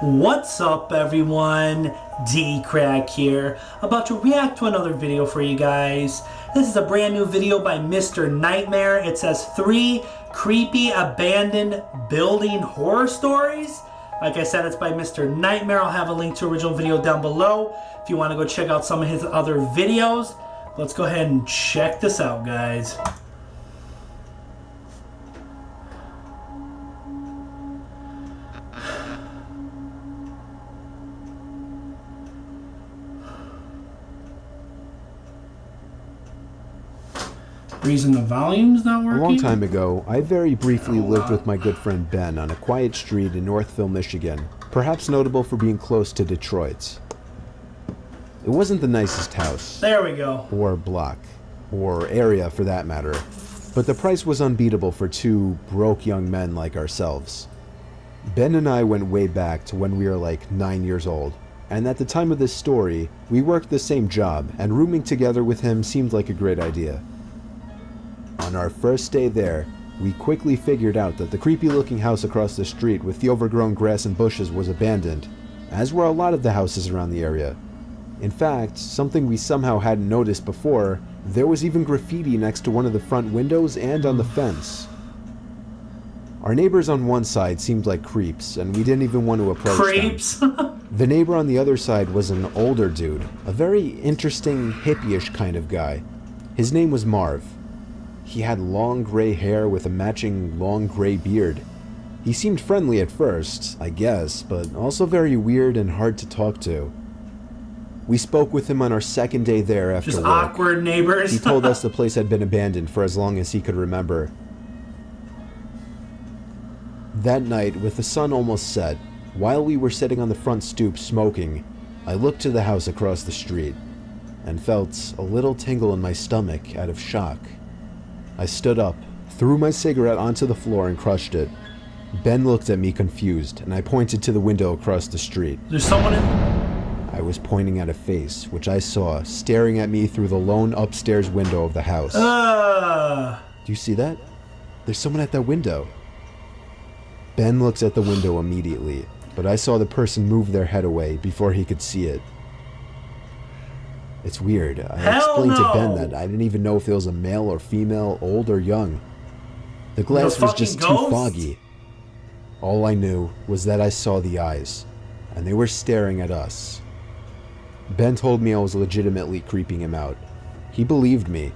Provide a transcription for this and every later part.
What's up everyone, D-Crack here, about to react to another video for you guys. This is a brand new video by Mr. Nightmare. It says 3 creepy abandoned building horror stories. Like I said, it's by Mr. Nightmare. I'll have a link to original video down below if you want to go check out some of his other videos. Let's go ahead and check this out, guys. Reason the volume's not working? A long time ago, I very briefly lived with my good friend Ben on a quiet street in Northville, Michigan, perhaps notable for being close to Detroit. It wasn't the nicest house. There we go. Or block. Or area, for that matter. But the price was unbeatable for 2 broke young men like ourselves. Ben and I went way back to when we were like 9 years old. And at the time of this story, we worked the same job, and rooming together with him seemed like a great idea. On our first day there, we quickly figured out that the creepy-looking house across the street with the overgrown grass and bushes was abandoned, as were a lot of the houses around the area. In fact, something we somehow hadn't noticed before, there was even graffiti next to one of the front windows and on the fence. Our neighbors on one side seemed like creeps, and we didn't even want to approach them. The neighbor on the other side was an older dude, a very interesting, hippie-ish kind of guy. His name was Marv. He had long gray hair with a matching long gray beard. He seemed friendly at first, I guess, but also very weird and hard to talk to. We spoke with him on our second day there after Just work. Awkward neighbors. He told us the place had been abandoned for as long as he could remember. That night, with the sun almost set, while we were sitting on the front stoop smoking, I looked to the house across the street and felt a little tingle in my stomach out of shock. I stood up, threw my cigarette onto the floor and crushed it. Ben looked at me confused, and I pointed to the window across the street. There's someone in... I was pointing at a face, which I saw staring at me through the lone upstairs window of the house. Do you see that? There's someone at that window. Ben looks at the window immediately, but I saw the person move their head away before he could see it. It's weird. I explained to Ben that I didn't even know if it was a male or female, old or young. The glass was just too foggy. All I knew was that I saw the eyes, and they were staring at us. Ben told me I was legitimately creeping him out. He believed me.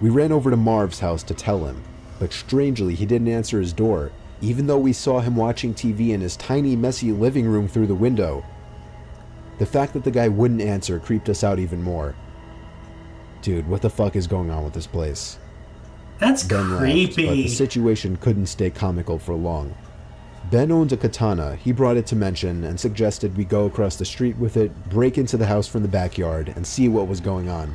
We ran over to Marv's house to tell him, but strangely he didn't answer his door, even though we saw him watching TV in his tiny, messy living room through the window. The fact that the guy wouldn't answer creeped us out even more. Dude, what the fuck is going on with this place? That's Ben creepy. Left, but the situation couldn't stay comical for long. Ben owned a katana. He brought it to mention and suggested we go across the street with it, break into the house from the backyard, and see what was going on.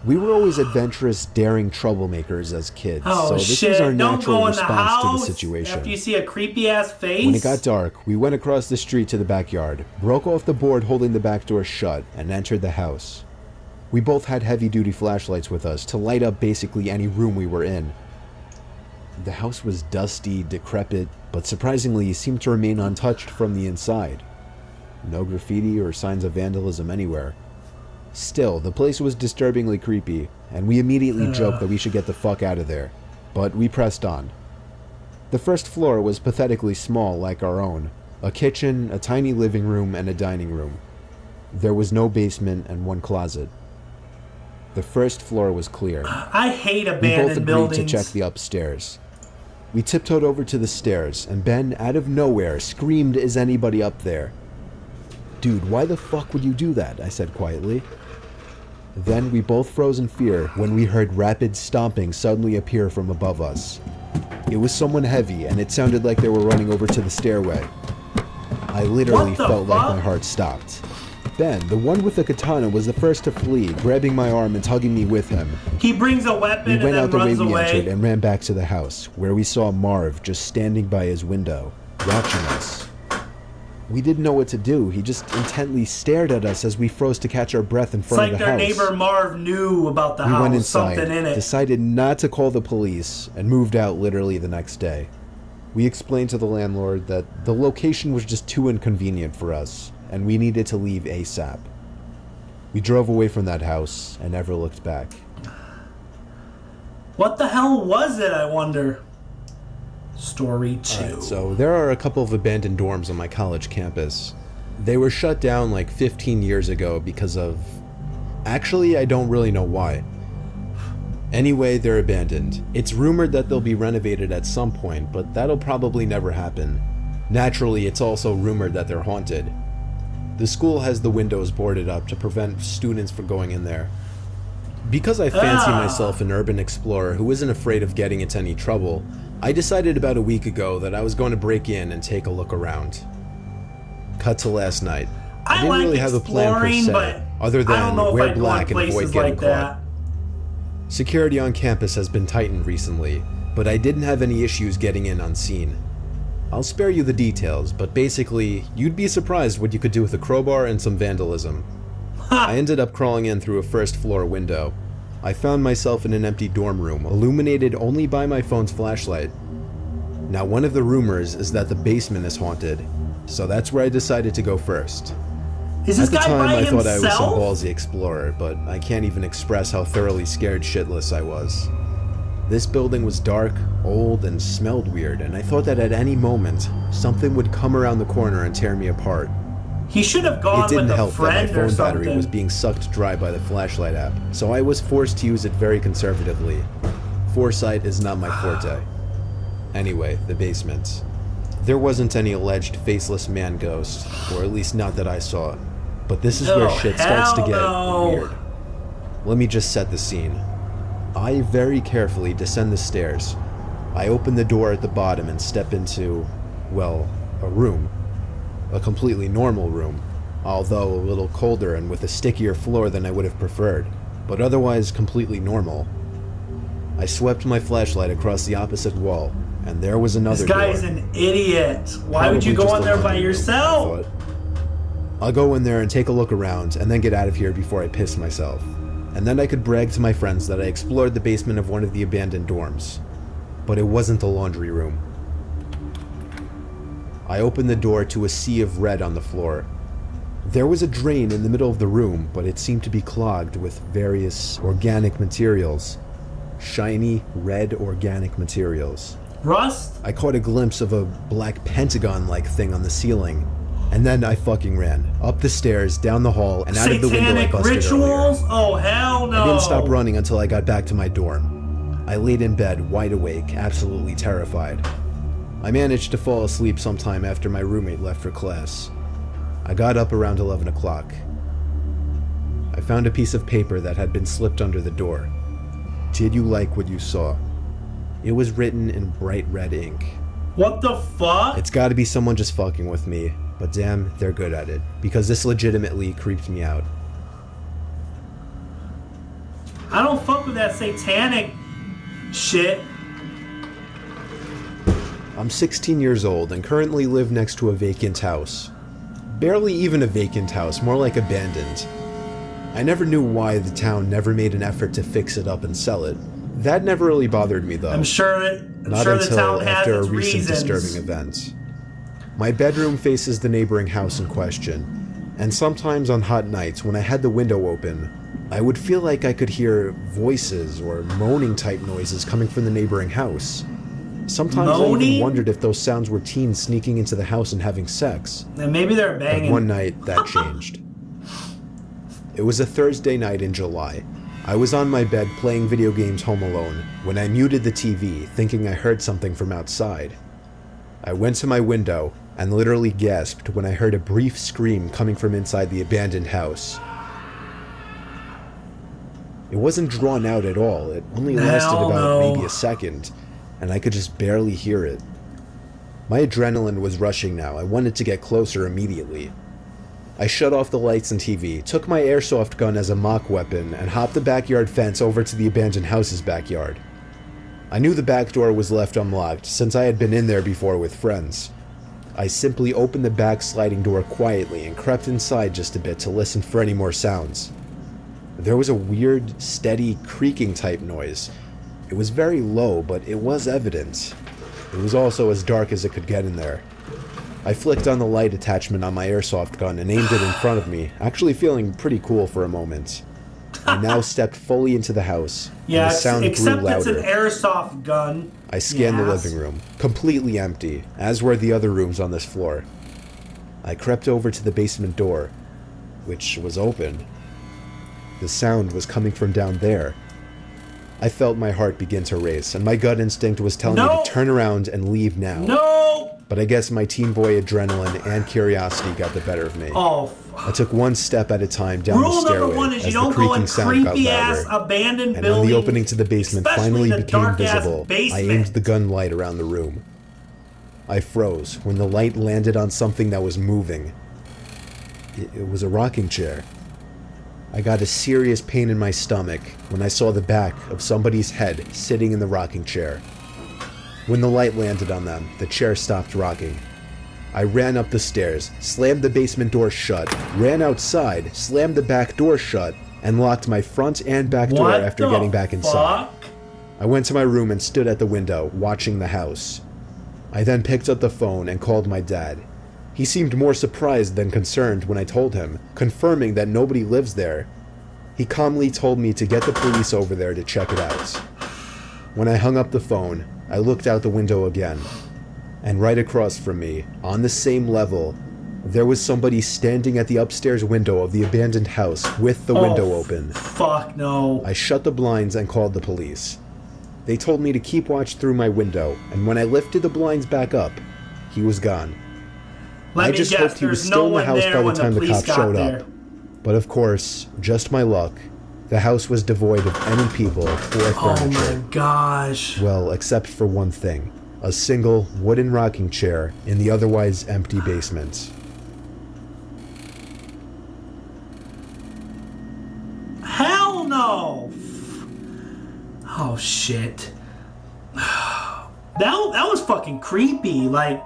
We were always adventurous, daring troublemakers as kids, so this was our natural response to the situation. After you see a creepy ass face. When it got dark, we went across the street to the backyard, broke off the board holding the back door shut, and entered the house. We both had heavy-duty flashlights with us to light up basically any room we were in. The house was dusty, decrepit, but surprisingly seemed to remain untouched from the inside. No graffiti or signs of vandalism anywhere. Still, the place was disturbingly creepy, and we immediately joked that we should get the fuck out of there. But we pressed on. The first floor was pathetically small like our own. A kitchen, a tiny living room, and a dining room. There was no basement and one closet. The first floor was clear. I hate abandoned buildings. We both agreed to check the upstairs. We tiptoed over to the stairs, and Ben, out of nowhere, screamed, "Is anybody up there?" "Dude, why the fuck would you do that?" I said quietly. Then we both froze in fear when we heard rapid stomping suddenly appear from above us. It was someone heavy, and it sounded like they were running over to the stairway. I literally felt like my heart stopped. Ben, the one with the katana, was the first to flee, grabbing my arm and tugging me with him. He brings a weapon and then runs away. We went out the way we entered and ran back to the house, where we saw Marv just standing by his window, watching us. We didn't know what to do. He just intently stared at us as we froze to catch our breath in front of the house. It's like their neighbor Marv knew about the house. We went inside, something in it. Decided not to call the police, and moved out literally the next day. We explained to the landlord that the location was just too inconvenient for us, and we needed to leave ASAP. We drove away from that house and never looked back. What the hell was it, I wonder? Story 2. Alright, so there are a couple of abandoned dorms on my college campus. They were shut down like 15 years ago because of... Actually, I don't really know why. Anyway, they're abandoned. It's rumored that they'll be renovated at some point, but that'll probably never happen. Naturally, it's also rumored that they're haunted. The school has the windows boarded up to prevent students from going in there. Because I fancy myself an urban explorer who isn't afraid of getting into any trouble, I decided about a week ago that I was going to break in and take a look around. Cut to last night. I didn't really have a plan per se, other than wear black and avoid getting caught. Security on campus has been tightened recently, but I didn't have any issues getting in unseen. I'll spare you the details, but basically, you'd be surprised what you could do with a crowbar and some vandalism. I ended up crawling in through a first floor window. I found myself in an empty dorm room, illuminated only by my phone's flashlight. Now, one of the rumors is that the basement is haunted, so that's where I decided to go first. Is this At the guy time, by I thought I was some himself? ballsy explorer, but I can't even express how thoroughly scared shitless I was. This building was dark, old, and smelled weird, and I thought that at any moment, something would come around the corner and tear me apart. He should have It gone didn't with a help that my friend or phone battery something. was being sucked dry by the flashlight app, so I was forced to use it very conservatively. Foresight is not my forte. Anyway, the basement. There wasn't any alleged faceless man ghost, or at least not that I saw. But this is where shit starts to get weird. Let me just set the scene. I very carefully descend the stairs. I open the door at the bottom and step into, well, a room. A completely normal room, although a little colder and with a stickier floor than I would have preferred, but otherwise completely normal. I swept my flashlight across the opposite wall, and there was another This guy's door. an idiot. Why would you Probably go just in a there by laundry room, yourself? I thought. I'll go in there and take a look around and then get out of here before I piss myself. And then I could brag to my friends that I explored the basement of one of the abandoned dorms. But it wasn't the laundry room. I opened the door to a sea of red on the floor. There was a drain in the middle of the room, but it seemed to be clogged with various organic materials. Shiny, red organic materials. Rust? I caught a glimpse of a black pentagon-like thing on the ceiling. And then I fucking ran. Up the stairs, down the hall, and out of the window I Satanic busted rituals? earlier. Oh, hell no. I didn't stop running until I got back to my dorm. I laid in bed, wide awake, absolutely terrified. I managed to fall asleep sometime after my roommate left for class. I got up around 11 o'clock. I found a piece of paper that had been slipped under the door. Did you like what you saw? It was written in bright red ink. What the fuck? It's gotta be someone just fucking with me, but damn, they're good at it, because this legitimately creeped me out. I don't fuck with that satanic shit. I'm 16 years old and currently live next to a vacant house. Barely even a vacant house, more like abandoned. I never knew why the town never made an effort to fix it up and sell it. That never really bothered me though. I'm sure Not the until town has after a its recent reasons. disturbing event. My bedroom faces the neighboring house in question, and sometimes on hot nights when I had the window open, I would feel like I could hear voices or moaning type noises coming from the neighboring house. Sometimes I Moaning? even wondered if those sounds were teens sneaking into the house and having sex. And maybe they're But banging. one night, that changed. It was a Thursday night in July. I was on my bed playing video games home alone when I muted the TV, thinking I heard something from outside. I went to my window and literally gasped when I heard a brief scream coming from inside the abandoned house. It wasn't drawn out at all, it only lasted Hell about no. maybe a second, and I could just barely hear it. My adrenaline was rushing now, I wanted to get closer immediately. I shut off the lights and TV, took my airsoft gun as a mock weapon, and hopped the backyard fence over to the abandoned house's backyard. I knew the back door was left unlocked, since I had been in there before with friends. I simply opened the back sliding door quietly and crept inside just a bit to listen for any more sounds. There was a weird, steady, creaking type noise. It was very low, but it was evident. It was also as dark as it could get in there. I flicked on the light attachment on my airsoft gun and aimed it in front of me, actually feeling pretty cool for a moment. I now stepped fully into the house, and the sound grew except it's louder. an airsoft gun. I scanned the Yes. living room, completely empty, as were the other rooms on this floor. I crept over to the basement door, which was open. The sound was coming from down there. I felt my heart begin to race, and my gut instinct was telling me to turn around and leave now. No! But I guess my teen boy adrenaline and curiosity got the better of me. Oh, I took one step at a time down the Rule stairway number one is as you the don't go in creaking sound got creepy-ass louder. abandoned And buildings. when the opening to the basement especially finally the became dark-ass visible, I basement. aimed the gun light around the room. I froze when the light landed on something that was moving. It was a rocking chair. I got a serious pain in my stomach when I saw the back of somebody's head sitting in the rocking chair. When the light landed on them, the chair stopped rocking. I ran up the stairs, slammed the basement door shut, ran outside, slammed the back door shut, and locked my front and back door What after the getting back inside. fuck? I went to my room and stood at the window, watching the house. I then picked up the phone and called my dad. He seemed more surprised than concerned when I told him, confirming that nobody lives there. He calmly told me to get the police over there to check it out. When I hung up the phone, I looked out the window again. And right across from me, on the same level, there was somebody standing at the upstairs window of the abandoned house with the window open. Fuck no. I shut the blinds and called the police. They told me to keep watch through my window, and when I lifted the blinds back up, he was gone. Let I me just guess, hoped he was there's still no in the one house there by the when time the police cops got showed there. up. But of course, just my luck, the house was devoid of any people or Oh furniture. my gosh. Well, except for one thing. A single wooden rocking chair in the otherwise empty basement. Hell no. Oh shit. That was fucking creepy. Like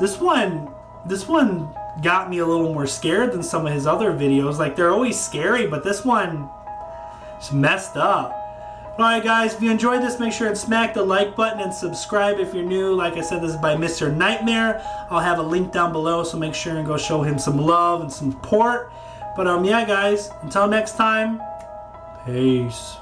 this one got me a little more scared than some of his other videos. Like they're always scary, but this one is messed up. Alright guys, if you enjoyed this, make sure and smack the like button and subscribe if you're new. Like I said, this is by Mr. Nightmare. I'll have a link down below, so make sure and go show him some love and some support. But yeah guys, until next time, peace.